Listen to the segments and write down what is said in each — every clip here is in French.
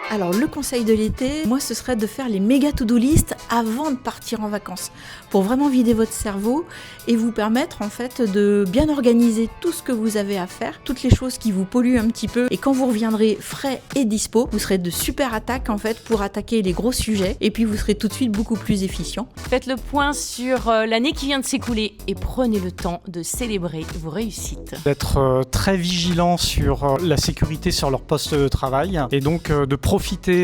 Alors le conseil de l'été, moi ce serait de faire les méga to-do list avant de partir en vacances pour vraiment vider votre cerveau et vous permettre en fait de bien organiser tout ce que vous avez à faire, toutes les choses qui vous polluent un petit peu, et quand vous reviendrez frais et dispo, vous serez de super attaque en fait pour attaquer les gros sujets et puis vous serez tout de suite beaucoup plus efficient. Faites le point sur l'année qui vient de s'écouler et prenez le temps de célébrer vos réussites. D'être très vigilant sur la sécurité sur leur poste de travail et donc de profiter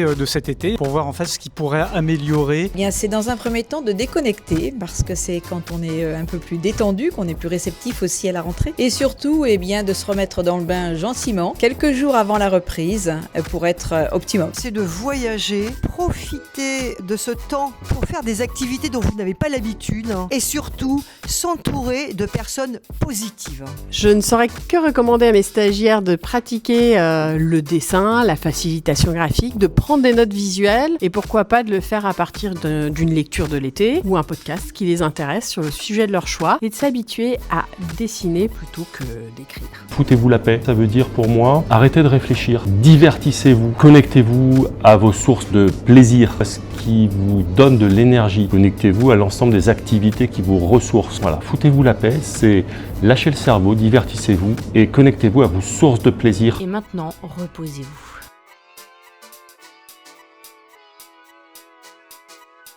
de cet été pour voir en fait ce qui pourrait améliorer. Bien, c'est dans un premier temps de déconnecter parce que c'est quand on est un peu plus détendu qu'on est plus réceptif aussi à la rentrée, et surtout bien de se remettre dans le bain gentiment quelques jours avant la reprise pour être optimum. C'est de voyager, profiter de ce temps pour faire des activités dont vous n'avez pas l'habitude et surtout s'entourer de personnes positives. Je ne saurais que recommander à mes stagiaires de pratiquer le dessin, la facilitation graphique, de prendre des notes visuelles et pourquoi pas de le faire à partir d'une lecture de l'été ou un podcast qui les intéresse sur le sujet de leur choix, et de s'habituer à dessiner plutôt que d'écrire. Foutez-vous la paix, ça veut dire pour moi, arrêtez de réfléchir, divertissez-vous, connectez-vous à vos sources de plaisir, à ce qui vous donne de l'énergie, connectez-vous à l'ensemble des activités qui vous ressourcent. Voilà, foutez-vous la paix, c'est lâcher le cerveau, divertissez-vous et connectez-vous à vos sources de plaisir. Et maintenant, reposez-vous.